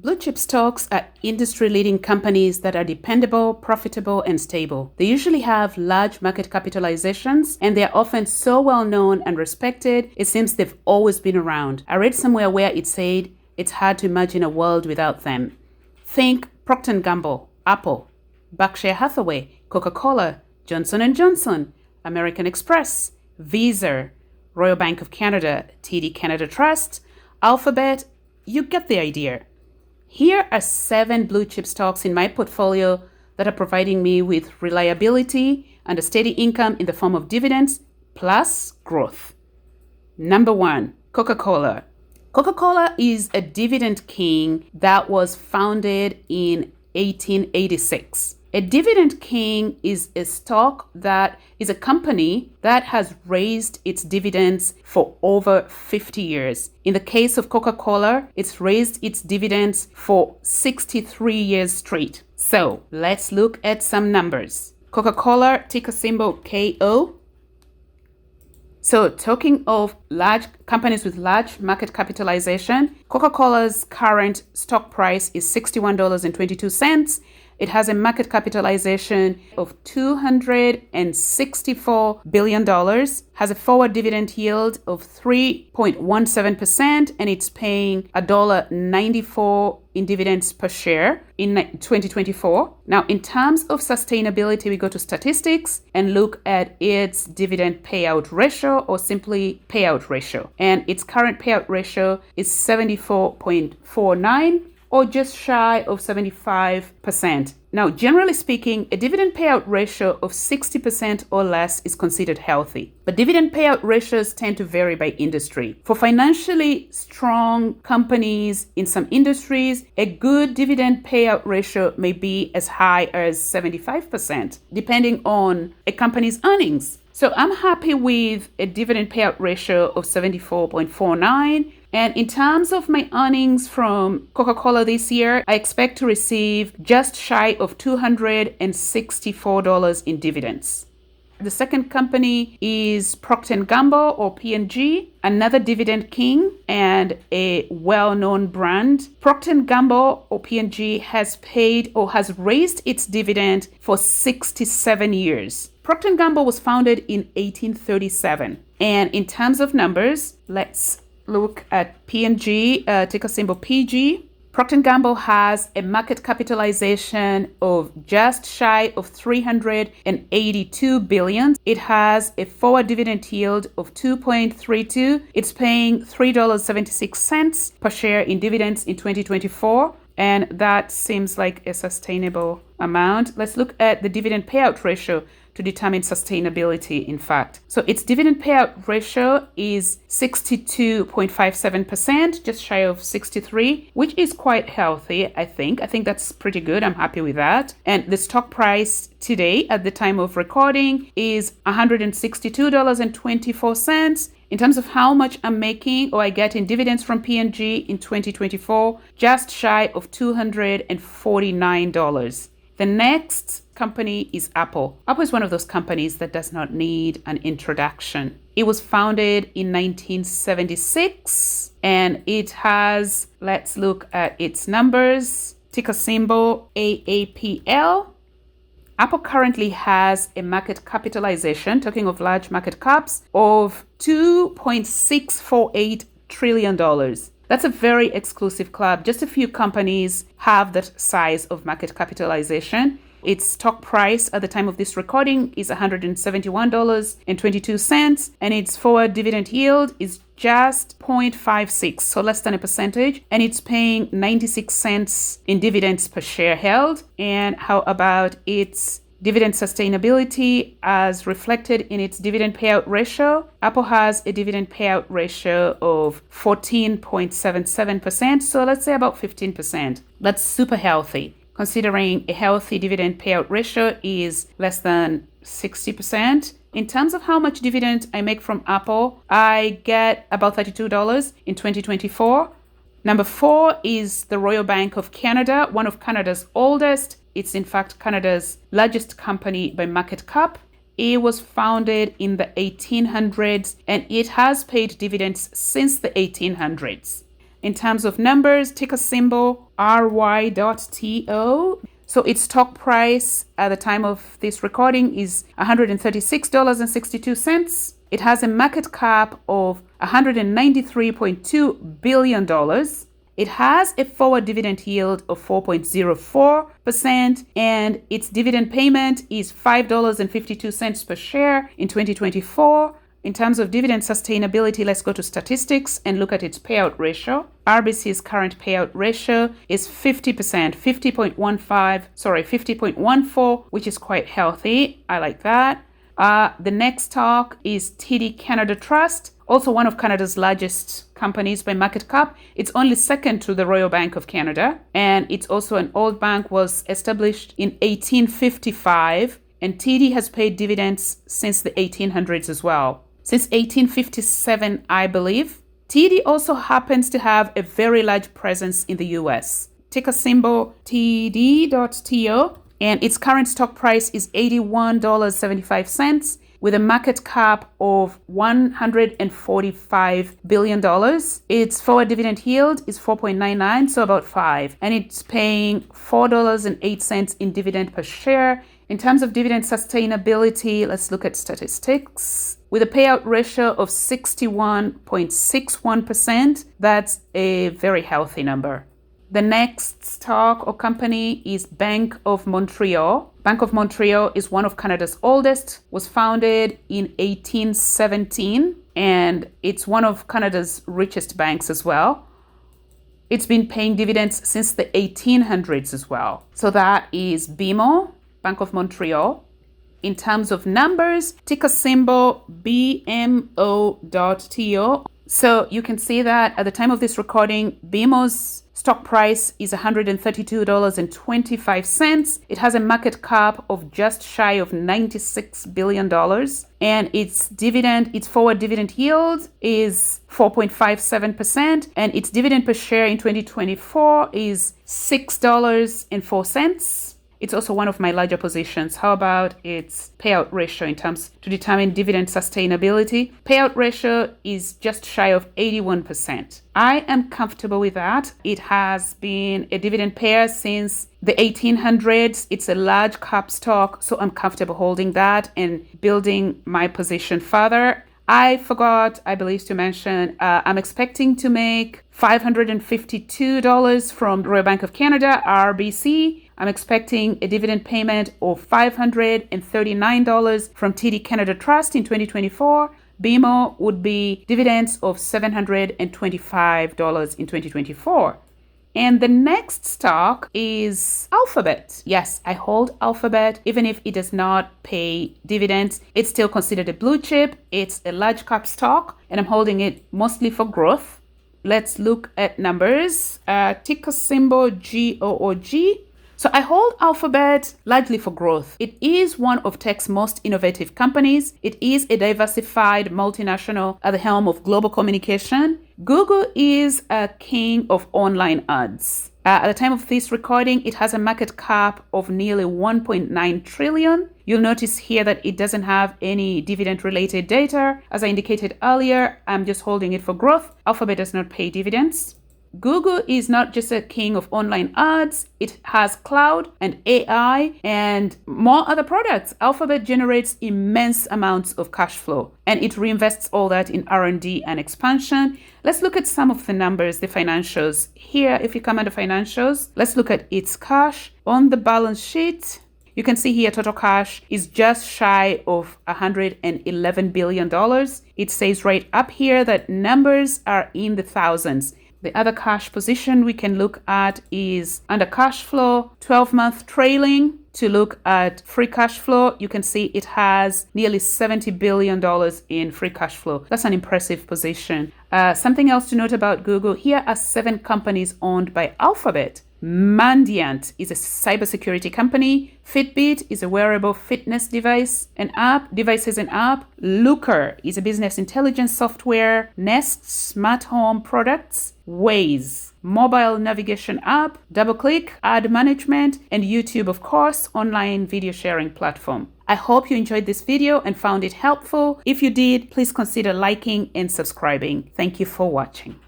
Blue chip stocks are industry-leading companies that are dependable, profitable, and stable. They usually have large market capitalizations, and they are often so well known and respected, it seems they've always been around. I read somewhere where it said it's hard to imagine a world without them. Think Procter Gamble, Apple, Berkshire Hathaway, Coca-Cola, Johnson & Johnson, American Express, Visa, Royal Bank of Canada, TD Canada Trust, Alphabet. You get the idea. Here are 7 blue chip stocks in my portfolio that are providing me with reliability and a steady income in the form of dividends plus growth. Number 1, Coca-Cola. Coca-Cola is a dividend king that was founded in 1886. A dividend king is a stock that is a company that has raised its dividends for over 50 years. In the case of Coca-Cola, it's raised its dividends for 63 years straight. So let's look at some numbers. Coca-Cola, ticker symbol KO. So talking of large companies with large market capitalization, Coca-Cola's current stock price is $61.22. It has a market capitalization of $264 billion, has a forward dividend yield of 3.17%, and it's paying $1.94 in dividends per share in 2024. Now, in terms of sustainability, we go to statistics and look at its dividend payout ratio, or simply payout ratio. And its current payout ratio is 74.49, or just shy of 75%. Now, generally speaking, a dividend payout ratio of 60% or less is considered healthy. But dividend payout ratios tend to vary by industry. For financially strong companies in some industries, a good dividend payout ratio may be as high as 75%, depending on a company's earnings. So I'm happy with a dividend payout ratio of 74.49. And in terms of my earnings from Coca-Cola this year, I expect to receive just shy of $264 in dividends. The second company is Procter Gamble, or P&G, another dividend king and a well-known brand. Procter Gamble, or P&G, has paid or has raised its dividend for 67 years. Procter Gamble was founded in 1837. And in terms of numbers, let's look at P&G, ticker symbol PG. Procter Gamble has a market capitalization of just shy of $382 billion. It has a forward dividend yield of 2.32. It's paying $3.76 per share in dividends in 2024. And that seems like a sustainable amount. Let's look at the dividend payout ratio to determine sustainability, in fact. So its dividend payout ratio is 62.57%, just shy of 63, which is quite healthy, I think. I think that's pretty good. I'm happy with that. And the stock price today, at the time of recording, is $162.24. In terms of how much I'm making or I get in dividends from P&G in 2024, just shy of $249. The next company is Apple. Apple is one of those companies that does not need an introduction. It was founded in 1976 and it has, let's look at its numbers, ticker symbol AAPL. Apple currently has a market capitalization, talking of large market caps, of $2.648 trillion. That's a very exclusive club. Just a few companies have that size of market capitalization. Its stock price at the time of this recording is $171.22, and its forward dividend yield is just 0.56, so less than a percentage, and it's paying 96 cents in dividends per share held. And how about its dividend sustainability as reflected in its dividend payout ratio? Apple has a dividend payout ratio of 14.77%, so let's say about 15%. That's super healthy, considering a healthy dividend payout ratio is less than 60%. In terms of how much dividend I make from Apple, I get about $32 in 2024. Number 4 is the Royal Bank of Canada, one of Canada's oldest. It's in fact Canada's largest company by market cap. It was founded in the 1800s and it has paid dividends since the 1800s. In terms of numbers, ticker symbol RY.TO. So its stock price at the time of this recording is $136.62. It has a market cap of $193.2 billion. It has a forward dividend yield of 4.04%, and its dividend payment is $5.52 per share in 2024. In terms of dividend sustainability, let's go to statistics and look at its payout ratio. RBC's current payout ratio is 50%, 50.14, which is quite healthy. I like that. The next stock is TD Canada Trust, also one of Canada's largest companies by market cap. It's only second to the Royal Bank of Canada, and it's also an old bank, was established in 1855, and TD has paid dividends since the 1800s as well. Since 1857, I believe. TD also happens to have a very large presence in the US. Ticker symbol TD.TO, and its current stock price is $81.75 with a market cap of $145 billion. Its forward dividend yield is 4.99, so about 5, and it's paying $4.08 in dividend per share. In terms of dividend sustainability, let's look at statistics. With a payout ratio of 61.61%, that's a very healthy number. The next stock or company is Bank of Montreal. Bank of Montreal is one of Canada's oldest, was founded in 1817, and it's one of Canada's richest banks as well. It's been paying dividends since the 1800s as well. So that is BMO, Bank of Montreal. In terms of numbers, ticker symbol BMO.TO. So you can see that at the time of this recording, BMO's stock price is $132.25. It has a market cap of just shy of $96 billion. And its forward dividend yield is 4.57%. And its dividend per share in 2024 is $6.04. It's also one of my larger positions. How about its payout ratio in terms to determine dividend sustainability? Payout ratio is just shy of 81%. I am comfortable with that. It has been a dividend payer since the 1800s. It's a large cap stock, so I'm comfortable holding that and building my position further. I forgot, I believe, to mention, I'm expecting to make $552 from Royal Bank of Canada, RBC. I'm expecting a dividend payment of $539 from TD Canada Trust in 2024. BMO would be dividends of $725 in 2024. And the next stock is Alphabet. Yes, I hold Alphabet. Even if it does not pay dividends, it's still considered a blue chip. It's a large cap stock, and I'm holding it mostly for growth. Let's look at numbers. Ticker symbol GOOG. So I hold Alphabet largely for growth. It is one of tech's most innovative companies. It is a diversified multinational at the helm of global communication. Google is a king of online ads. At the time of this recording, it has a market cap of nearly 1.9 trillion. You'll notice here that it doesn't have any dividend-related data. As I indicated earlier, I'm just holding it for growth. Alphabet does not pay dividends. Google is not just a king of online ads, it has cloud and AI and more other products. Alphabet generates immense amounts of cash flow, and it reinvests all that in R&D and expansion. Let's look at some of the numbers, the financials. Here, if you come under financials, let's look at its cash. On the balance sheet, you can see here total cash is just shy of $111 billion. It says right up here that numbers are in the thousands. The other cash position we can look at is under cash flow, 12-month trailing. To look at free cash flow, you can see it has nearly $70 billion in free cash flow. That's an impressive position. Something else to note about Google, here are 7 companies owned by Alphabet. Mandiant is a cybersecurity company. Fitbit is a wearable fitness devices and app. Looker is a business intelligence software. Nest smart home products. Waze, mobile navigation app. DoubleClick, ad management, and YouTube, of course, online video sharing platform. I hope you enjoyed this video and found it helpful. If you did, please consider liking and subscribing. Thank you for watching.